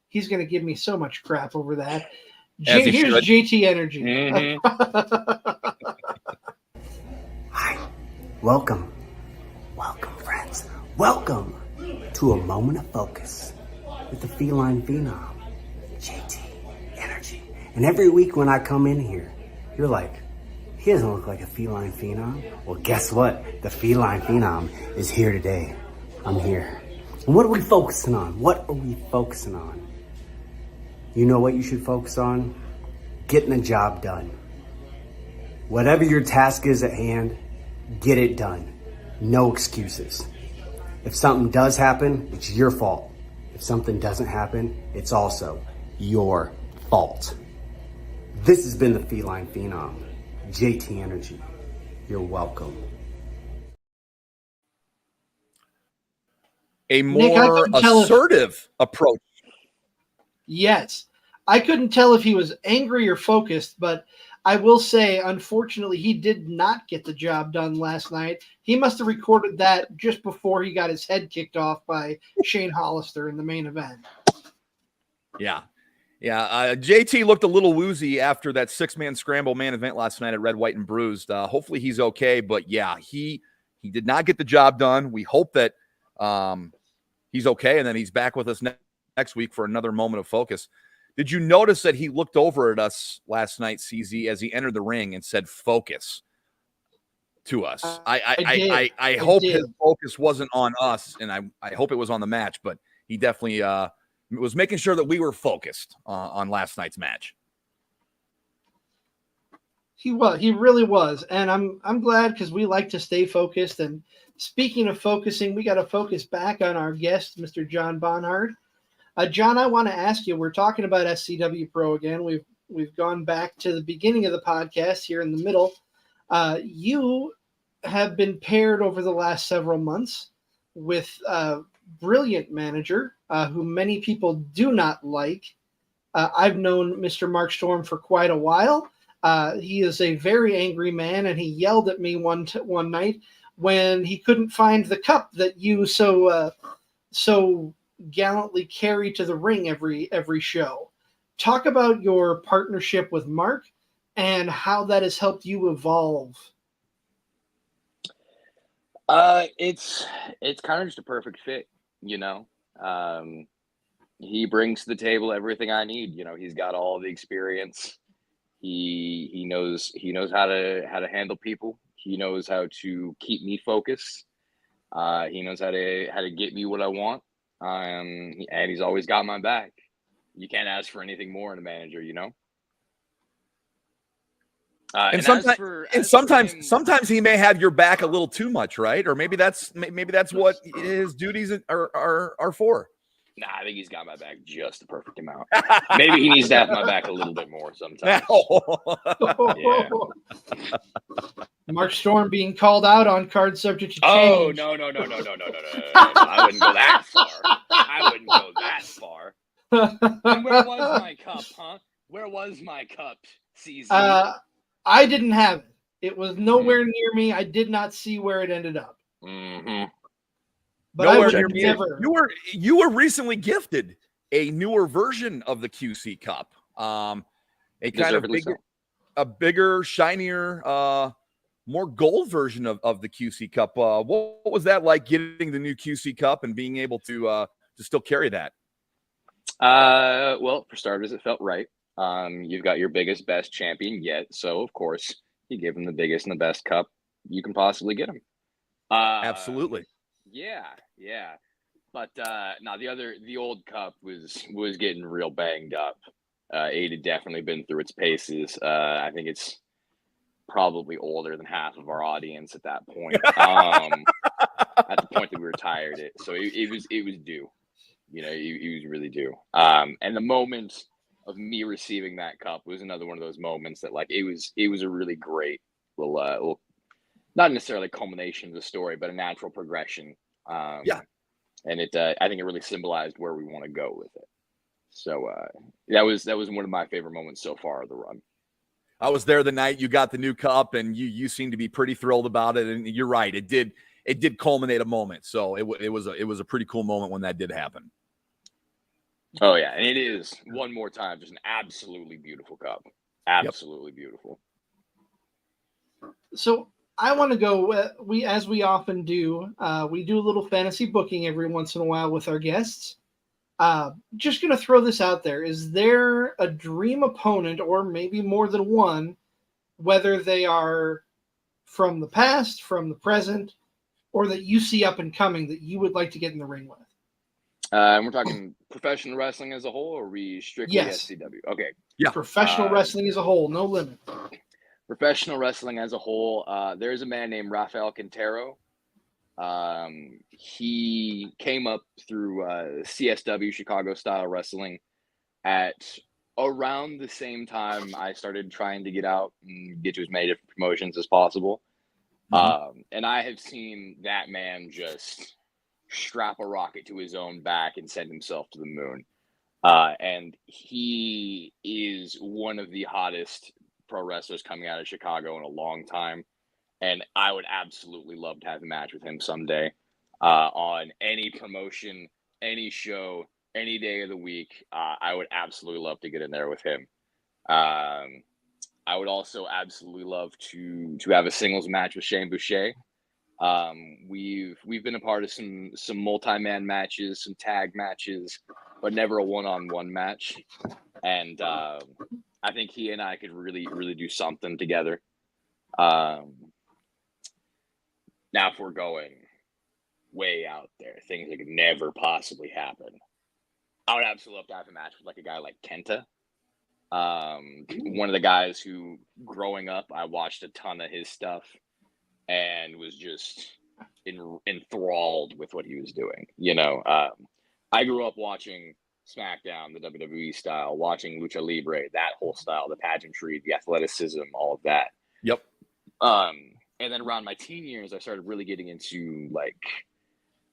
He's going to give me so much crap over that. Here's JT Energy. Mm-hmm. Hi, welcome, friends. Welcome to a moment of focus with the feline phenom, JT Energy. And every week when I come in here, you're like, he doesn't look like a feline phenom. Well, guess what? The feline phenom is here today. I'm here. And what are we focusing on? You know what you should focus on? Getting the job done. Whatever your task is at hand, get it done. No excuses. If something does happen, it's your fault. If something doesn't happen, it's also your fault. This has been the Feline Phenom, JT Energy. You're welcome. A more assertive approach. Yes. I couldn't tell if he was angry or focused, but I will say, unfortunately, he did not get the job done last night. He must have recorded that just before he got his head kicked off by Shane Hollister in the main event. Yeah. JT looked a little woozy after that 6-man scramble main event last night at Red, White, and Bruised. Hopefully he's okay, but yeah, he did not get the job done. We hope that he's okay, and then he's back with us next week for another moment of focus. Did you notice that he looked over at us last night, CZ, as he entered the ring and said "focus" to us? I hope his focus wasn't on us, and I hope it was on the match, but he definitely was making sure that we were focused on last night's match. He really was, and I'm glad because we like to stay focused. And speaking of focusing, we got to focus back on our guest, Mr. John Bonhart. John, I want to ask you, we're talking about SCWPro again. We've gone back to the beginning of the podcast here in the middle. You have been paired over the last several months with a brilliant manager who many people do not like. I've known Mr. Mark Storm for quite a while. He is a very angry man, and he yelled at me one night when he couldn't find the cup that you so gallantly carry to the ring every show. Talk about your partnership with Mark and how that has helped you evolve. It's kind of just a perfect fit, you know. He brings to the table everything I need. You know, he's got all the experience. He knows how to handle people. He knows how to keep me focused. He knows how to get me what I want. And he's always got my back. You can't ask for anything more in a manager, you know. And sometimes he may have your back a little too much, right? Or maybe that's what his duties are for. Nah, I think he's got my back just the perfect amount. Maybe he needs to have my back a little bit more sometimes. Yeah. Mark Storm being called out on Card Subject to Oh, Change. no. I wouldn't go that far. And where was my cup, huh? Where was my cup, CZ? I didn't have it. It was nowhere near me. I did not see where it ended up. Mm-hmm. But Nowhere I would near me. never. You were recently gifted a newer version of the QC Cup. A kind of bigger, shinier, more gold version of the QC Cup. What was that like, getting the new QC Cup and being able to still carry that? Well, for starters, it felt right. You've got your biggest, best champion yet, so of course you give him the biggest and the best cup you can possibly get him. Absolutely. Yeah. But the old cup was getting real banged up. It had definitely been through its paces. I think it's probably older than half of our audience at that point. At the point that we retired it, so it was due. You know, he was really due. And the moment of me receiving that cup was another one of those moments that, like, it was a really great little not necessarily culmination of the story, but a natural progression. And it I think it really symbolized where we want to go with it. So that was one of my favorite moments so far of the run. I was there the night you got the new cup, and you seemed to be pretty thrilled about it. And you're right, it did culminate a moment. So it was a pretty cool moment when that did happen. Oh yeah, and it is one more time just an absolutely beautiful cup. Absolutely beautiful. So I want to go. As we often do, we do a little fantasy booking every once in a while with our guests. Just going to throw this out there. Is there a dream opponent, or maybe more than one, whether they are from the past, from the present, or that you see up and coming that you would like to get in the ring with? We're talking professional wrestling as a whole, or are we strictly SCW? Okay. Yeah. Professional wrestling as a whole, no limit. Professional wrestling as a whole, there's a man named Rafael Quintero. He came up through CSW, Chicago style wrestling, at around the same time I started trying to get out and get to as many different promotions as possible. And I have seen that man just strap a rocket to his own back and send himself to the moon. And he is one of the hottest pro wrestlers coming out of Chicago in a long time. And I would absolutely love to have a match with him someday on any promotion, any show, any day of the week. I would absolutely love to get in there with him. I would also absolutely love to have a singles match with Shane Boucher. We've been a part of some multi-man matches, some tag matches, but never a one-on-one match. And I think he and I could really do something together. Now, if we're going way out there, things that could never possibly happen, I would absolutely love to have a match with like a guy like Kenta. One of the guys who, growing up, I watched a ton of his stuff and was just enthralled with what he was doing. You know, I grew up watching SmackDown, the WWE style, watching Lucha Libre, that whole style, the pageantry, the athleticism, all of that. Yep. And then around my teen years, I started really getting into like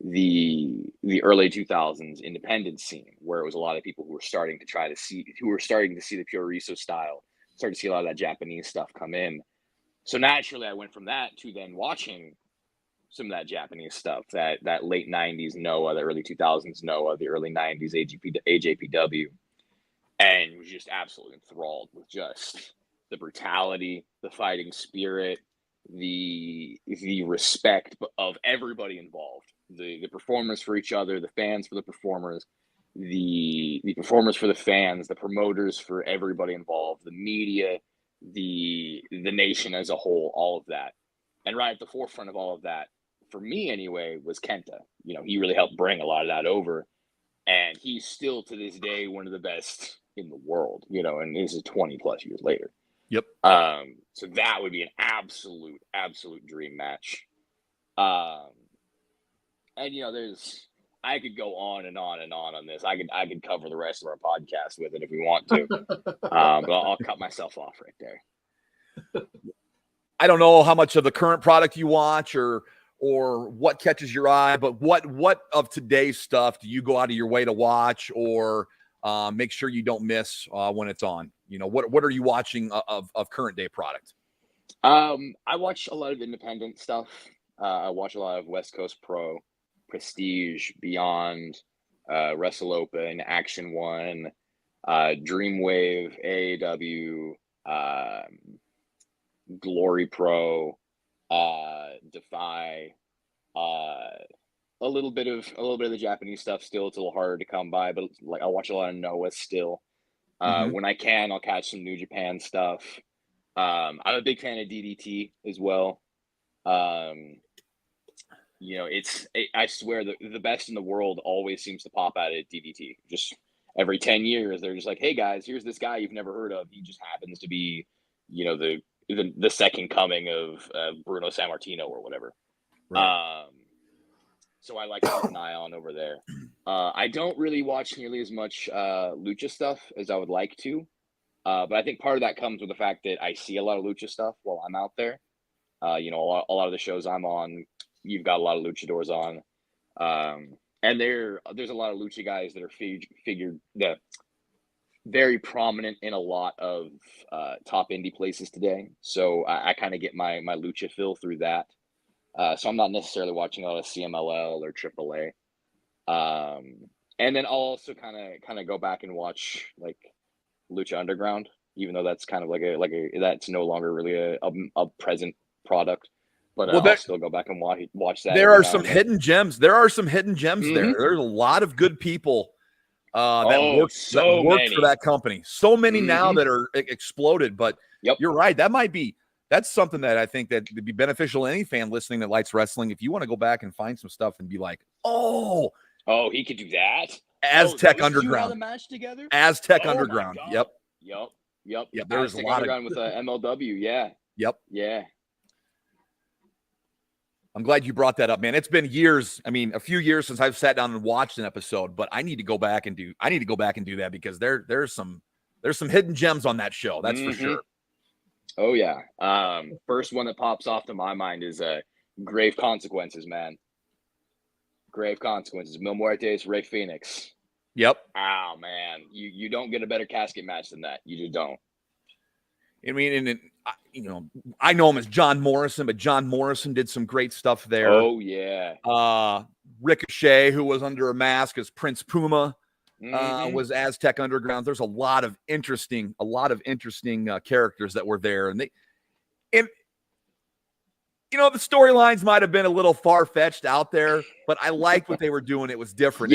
the early 2000s independent scene, where it was a lot of people who were starting to see the pure Riso style, starting to see a lot of that Japanese stuff come in. So naturally, I went from that to then watching some of that Japanese stuff, that late 90s Noah, the early 2000s Noah, the early 90s AJPW, and was just absolutely enthralled with just the brutality, the fighting spirit, the respect of everybody involved, the performers for each other, the fans for the performers, the performers for the fans, the promoters for everybody involved, the media, the nation as a whole, all of that. And right at the forefront of all of that, for me anyway, was Kenta. You know, he really helped bring a lot of that over, and he's still to this day one of the best in the world, you know, and this is 20 plus years later. Yep. So that would be an absolute dream match. And you know, I could go on and on and on this. I could cover the rest of our podcast with it if we want to. But I'll cut myself off right there. I don't know how much of the current product you watch or what catches your eye, but what of today's stuff do you go out of your way to watch or make sure you don't miss when it's on? You know, what are you watching of current day product? I watch a lot of independent stuff. I watch a lot of West Coast Pro, Prestige, Beyond, Wrestle Open, Action One, Dreamwave, AAW, Glory Pro, Defy, a little bit of the Japanese stuff still. It's a little harder to come by, but like I watch a lot of Noah still. When I can, I'll catch some New Japan stuff. I'm a big fan of DDT as well. You know, I swear the best in the world always seems to pop out at DDT. Just every 10 years, they're just like, hey guys, here's this guy you've never heard of. He just happens to be, you know, the second coming of Bruno Sammartino or whatever. Right. So I like to keep an eye on over there. I don't really watch nearly as much lucha stuff as I would like to. But I think part of that comes with the fact that I see a lot of lucha stuff while I'm out there. You know, a lot of the shows I'm on, you've got a lot of luchadors on. And there's a lot of lucha guys that are figured that very prominent in a lot of top indie places today. So I kind of get my lucha fill through that. So I'm not necessarily watching a lot of CMLL or AAA. And then I'll also kind of go back and watch like Lucha Underground, even though that's kind of like a that's no longer really a present product. But I'll still go back and watch that. There are some hidden gems. There are some hidden gems there. There's a lot of good people that work for that company. So many now that are exploded. But you're right. That's something that I think that would be beneficial to any fan listening that likes wrestling. If you want to go back and find some stuff and be like, oh, he could do that. Aztec Underground. The match together. Aztec Underground. Yep. There's a lot of with MLW. Yeah. Yep. Yeah. I'm glad you brought that up, man. It's been years. I mean, a few years since I've sat down and watched an episode, but I need to go back and do that because there's some hidden gems on that show. That's for sure. Oh yeah. First one that pops off to my mind is Grave Consequences, man. Grave Consequences. Mil Muertes, Rey Fenix. Yep. Oh man, you don't get a better casket match than that. You just don't. I mean, you know, I know him as John Morrison, but John Morrison did some great stuff there. Oh yeah. Ricochet, who was under a mask as Prince Puma, was Aztec Underground. There's a lot of interesting characters that were there, and you know, the storylines might have been a little far-fetched out there, but I liked what they were doing. It was different.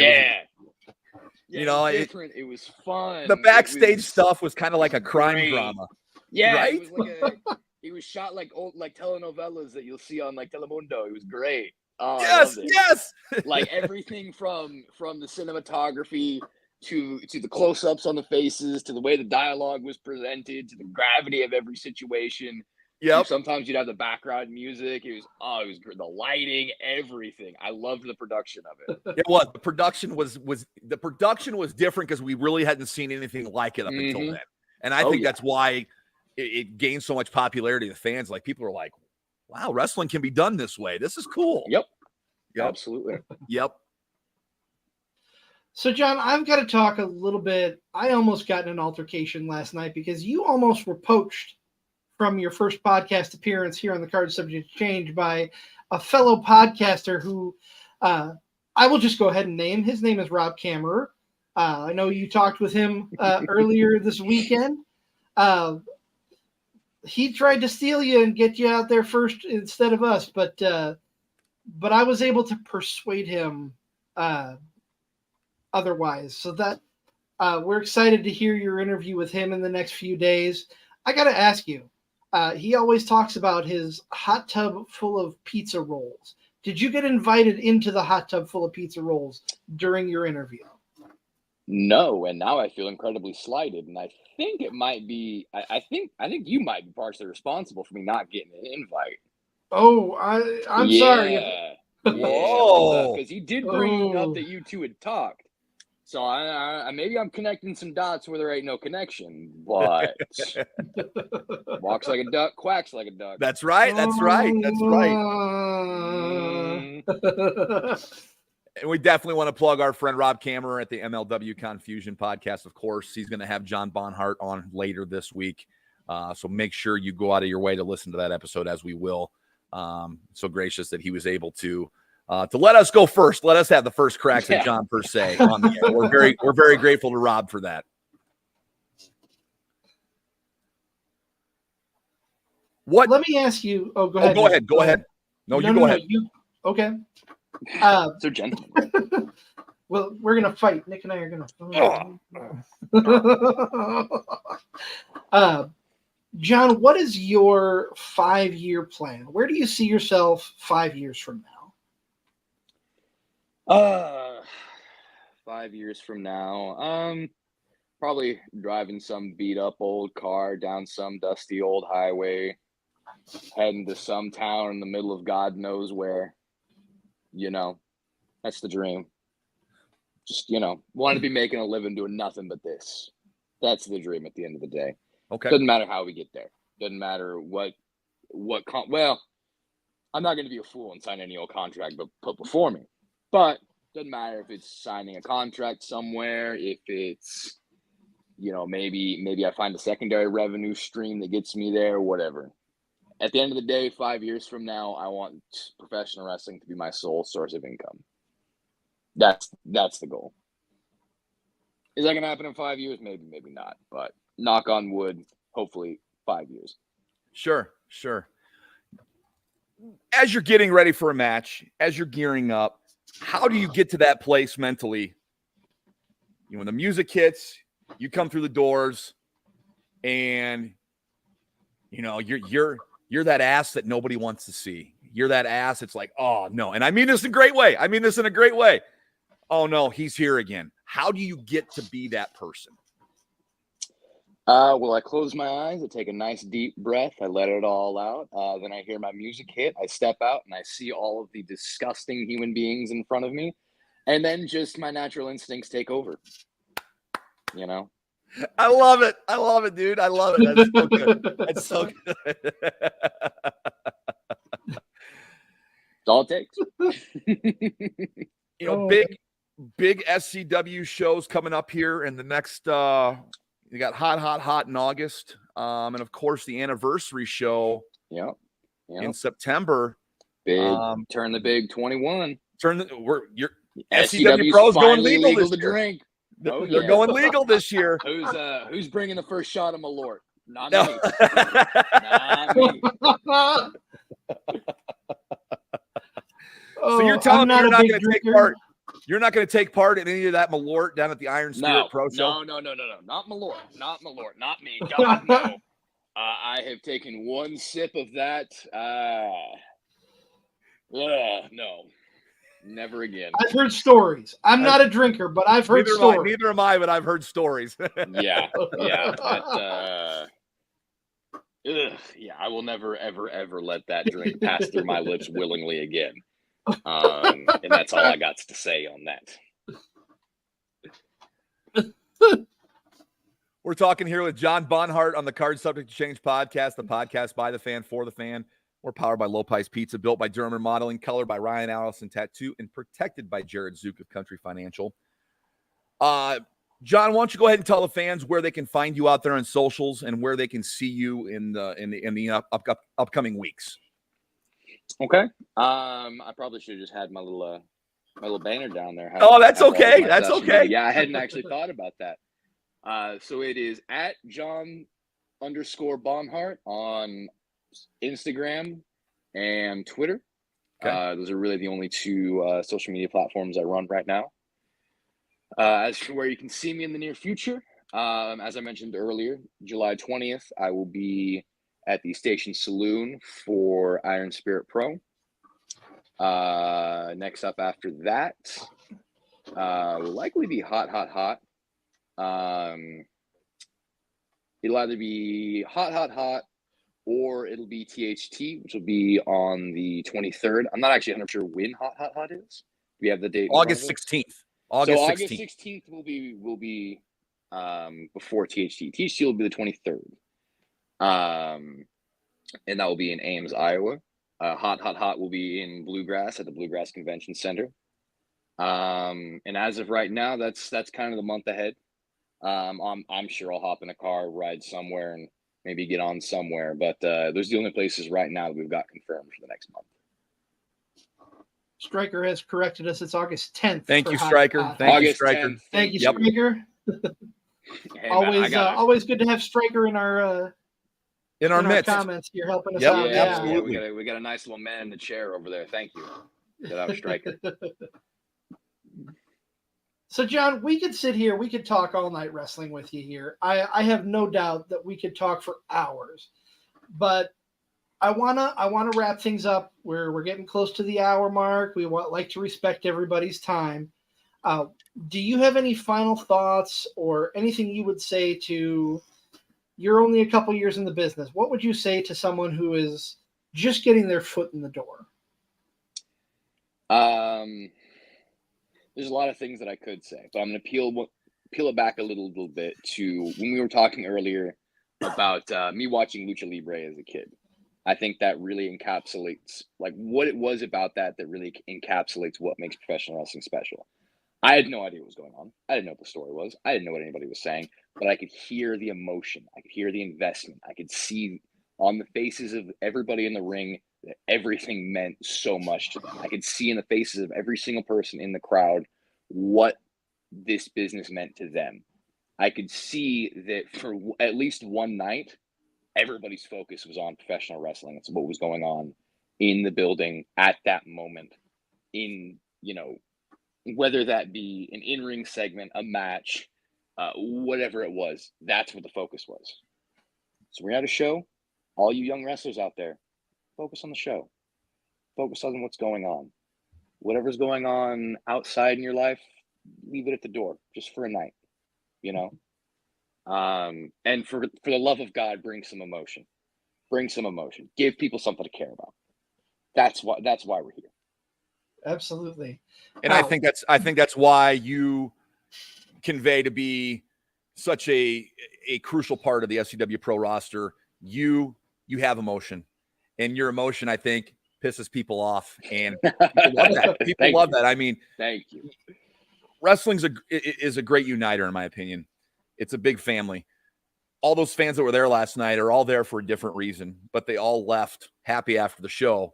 You know, it was fun. The backstage stuff was kind of like a crime drama. Yeah, right? It was shot like old telenovelas that you'll see on like Telemundo. It was great. Oh, yes. Like everything from the cinematography to the close-ups on the faces, to the way the dialogue was presented, to the gravity of every situation. Yep. Sometimes you'd have the background music. It was the lighting, everything. I loved the production of it. It was. The production was different because we really hadn't seen anything like it up until then. And I think that's why it gained so much popularity with fans. Like people are like, wow, wrestling can be done this way. This is cool. Yep. Absolutely. Yep. So, John, I've got to talk a little bit. I almost got in an altercation last night because you almost were poached from your first podcast appearance here on the Card Subject to Change by a fellow podcaster who I will just go ahead and name. His name is Rob Kammerer. I know you talked with him earlier this weekend. He tried to steal you and get you out there first instead of us, but I was able to persuade him otherwise. So that we're excited to hear your interview with him in the next few days. I got to ask you, he always talks about his hot tub full of pizza rolls. Did you get invited into the hot tub full of pizza rolls during your interview? No, and now I feel incredibly slighted, and I think it might be. I think you might be partially responsible for me not getting an invite. Oh, I'm sorry. Whoa! Because he did bring up that you two had talked. So I maybe I'm connecting some dots where there ain't no connection, but walks like a duck, quacks like a duck. That's right. That's right. That's right. And we definitely want to plug our friend Rob Kammerer at the MLW Confusion podcast. Of course, he's going to have John Bonhart on later this week. So make sure you go out of your way to listen to that episode, as we will. So gracious that he was able to let us go first. Let us have the first cracks at John per se on the air. We're very grateful to Rob for that. What? Let me ask you. Oh, go ahead. Go ahead. No, you go ahead. Okay. So gentlemen. Well, we're gonna fight. Nick and I are gonna. John, what is your 5-year plan? Where do you see yourself 5 years from now? 5 years from now, probably driving some beat up old car down some dusty old highway, heading to some town in the middle of God knows where. That's the dream. Just, want to be making a living doing nothing but this. That's the dream at the end of the day. Okay. Doesn't matter how we get there. Doesn't matter well, I'm not going to be a fool and sign any old contract but put before me. But doesn't matter if it's signing a contract somewhere, if it's, maybe I find a secondary revenue stream that gets me there, whatever. At the end of the day, 5 years from now, I want professional wrestling to be my sole source of income. That's the goal. Is that going to happen in 5 years? Maybe, maybe not. But knock on wood, hopefully 5 years. Sure. As you're getting ready for a match, as you're gearing up, how do you get to that place mentally? When the music hits, you come through the doors, and you're that ass that nobody wants to see. You're that ass. It's like, oh no. And I mean this in a great way. Oh no, he's here again. How do you get to be that person? Well, I close my eyes. I take a nice deep breath. I let it all out. Then I hear my music hit. I step out and I see all of the disgusting human beings in front of me. And then just my natural instincts take over. I love it, dude. I love it. That's so good. That's so good. That's all it takes. Big SCW shows coming up here in the next. You got hot in August, and of course the anniversary show. Yep. In September. Big turn the big 21. Your SCWPro's going legal to this year. Drink. Oh, They're going legal this year. Who's bringing the first shot of Malort? Not No. me. Not me. So you're telling me you're not going to take part? You're not going to take part in any of that Malort down at the Iron Spirit Pro Show? No. Not Malort. Not me. God, no. I have taken one sip of that. No. Never again. I've heard stories. I'm not a drinker, but I've heard stories. Neither am I, but I've heard stories. Yeah. I will never, ever let that drink pass through my lips willingly again. And that's all I got to say on that. We're talking here with John Bonhart on the Card Subject to Change podcast, the podcast by the fan, for the fan. We're powered by Lopez Pizza, built by German Modeling, colored by Ryan Allison Tattoo, and protected by Jared Zook of Country Financial. John, why don't you go ahead and tell the fans where they can find you out there on socials and where they can see you in the upcoming weeks. Okay. I probably should have just had my little banner down there. That's okay. That's okay. Yeah, I hadn't actually thought about that. So it is at John_Bonhart on Instagram and Twitter. Okay. Those are really the only two social media platforms I run right now. As for where you can see me in the near future, as I mentioned earlier, July 20th, I will be at the Station Saloon for Iron Spirit Pro. Next up after that, will likely be Hot. It'll either be Hot, or it'll be THT, which will be on the 23rd. I'm not actually 100% sure when Hot is. We have the date. August 16th. August 16th will be before THT. THT will be the 23rd. And that will be in Ames, Iowa. Hot will be in Bluegrass at the Bluegrass Convention Center. And as of right now, that's kind of the month ahead. I'm sure I'll hop in a car, ride somewhere, and maybe get on somewhere. But those are the only places right now that we've got confirmed for the next month. Stryker has corrected us. It's August 10th. Thank you, Stryker. Thank you, Stryker. Thank you, Stryker. Hey, always good to have Stryker in our midst. Comments. You're helping us Yep, out. Yeah, absolutely. we got a nice little man in the chair over there. Thank you. Get out, Stryker. So, John, we could sit here. We could talk all night wrestling with you here. I have no doubt that we could talk for hours. But I wanna wrap things up. We're getting close to the hour mark. We like to respect everybody's time. Do you have any final thoughts or anything you would say to? You're only a couple years in the business. What would you say to someone who is just getting their foot in the door? There's a lot of things that I could say, but I'm going to peel it back a little bit to when we were talking earlier about me watching Lucha Libre as a kid. I think that really encapsulates like what it was about that really encapsulates what makes professional wrestling special. I had no idea what was going on. I didn't know what the story was. I didn't know what anybody was saying, but I could hear the emotion. I could hear the investment. I could see on the faces of everybody in the ring that everything meant so much to them. I could see in the faces of every single person in the crowd what this business meant to them. I could see that for at least one night, everybody's focus was on professional wrestling. It's what was going on in the building at that moment, whether that be an in-ring segment, a match, whatever it was, that's what the focus was. So we're at a show. All you young wrestlers out there, focus on the show. Focus on what's going on. Whatever's going on outside in your life, leave it at the door just for a night, and for the love of God, bring some emotion. Give people something to care about. That's why we're here. Absolutely. And I think that's why you convey to be such a crucial part of the SCWPro roster. You have emotion, and your emotion, I think, pisses people off, and people love that. People love that. I mean, thank you. Wrestling is a great uniter, in my opinion. It's a big family. All those fans that were there last night are all there for a different reason, but they all left happy after the show,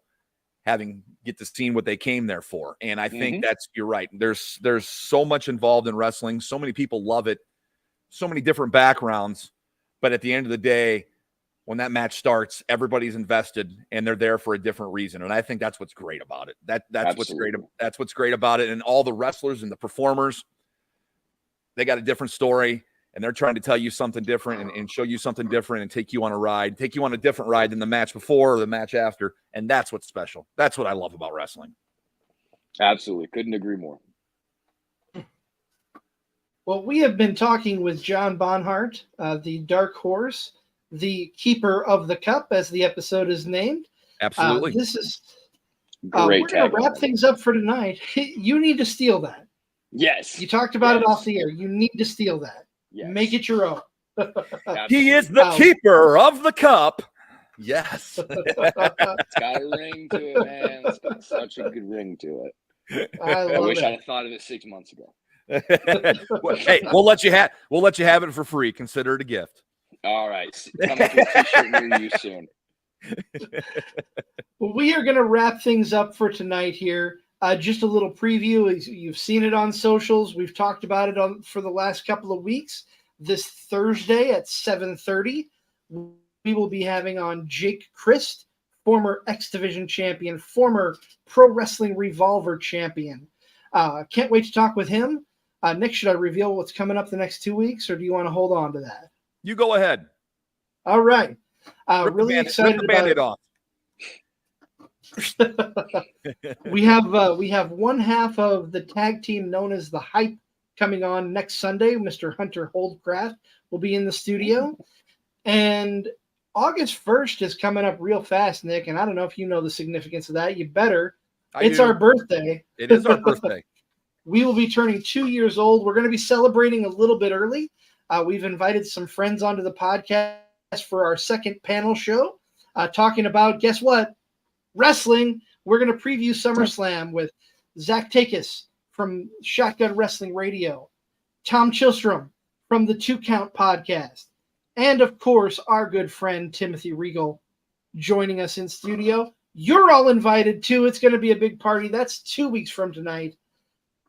get to see what they came there for. And I think you're right. There's so much involved in wrestling. So many people love it. So many different backgrounds. But at the end of the day, when that match starts, everybody's invested and they're there for a different reason. And I think that's what's great about it. That's what's great. That's what's great about it. And all the wrestlers and the performers, they got a different story and they're trying to tell you something different and show you something different and take you on a different ride than the match before or the match after. And that's what's special. That's what I love about wrestling. Absolutely. Couldn't agree more. Well, we have been talking with John Bonhart, the Dark Horse, the Keeper of the Cup, as the episode is named. Absolutely. This is great. We're going to wrap things up for tonight. You need to steal that. Yes. You talked about it off the air. You need to steal that. Yes. Make it your own. He is the Keeper of the Cup. Yes. It's got a ring to it, man. It's got such a good ring to it. I wish love I'd it. have thought of it 6 months ago. Well, hey, we'll let you have it for free. Consider it a gift. All right, coming to a t-shirt near you soon. Well, we are going to wrap things up for tonight here. Just a little preview. You've seen it on socials. We've talked about it for the last couple of weeks. This Thursday at 7:30, we will be having on Jake Christ, former X Division champion, former Pro Wrestling Revolver champion. Can't wait to talk with him. Nick, should I reveal what's coming up the next 2 weeks, or do you want to hold on to that? You go ahead. All right. Really excited rip the about it. Band-Aid off. We have one half of the tag team known as the Hype coming on next Sunday. Mr. Hunter Holdcraft will be in the studio. And August 1st is coming up real fast, Nick, and I don't know if you know the significance of that. You better. It's our birthday. It is our birthday. We will be turning 2 years old. We're going to be celebrating a little bit early. We've invited some friends onto the podcast for our second panel show, talking about, guess what? Wrestling. We're going to preview SummerSlam with Zach Takis from Shotgun Wrestling Radio, Tom Chilstrom from the 2 Count podcast, and of course, our good friend Timothy Regal joining us in studio. You're all invited too. It's going to be a big party. That's 2 weeks from tonight.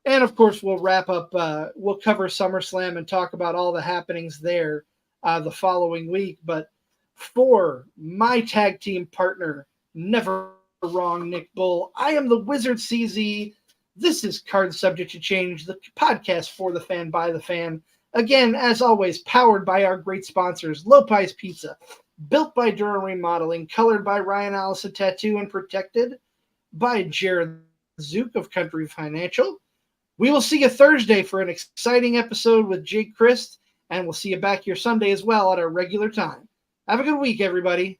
And of course, we'll wrap up, we'll cover SummerSlam and talk about all the happenings there the following week. But for my tag team partner, never wrong, Nick Bull, I am the Wizard CZ. This is Card Subject to Change, the podcast for the fan, by the fan. Again, as always, powered by our great sponsors, Lopez Pizza, built by Durham Remodeling, colored by Ryan Allison Tattoo, and protected by Jared Zook of Country Financial. We will see you Thursday for an exciting episode with Jake Christ, and we'll see you back here Sunday as well at our regular time. Have a good week, everybody.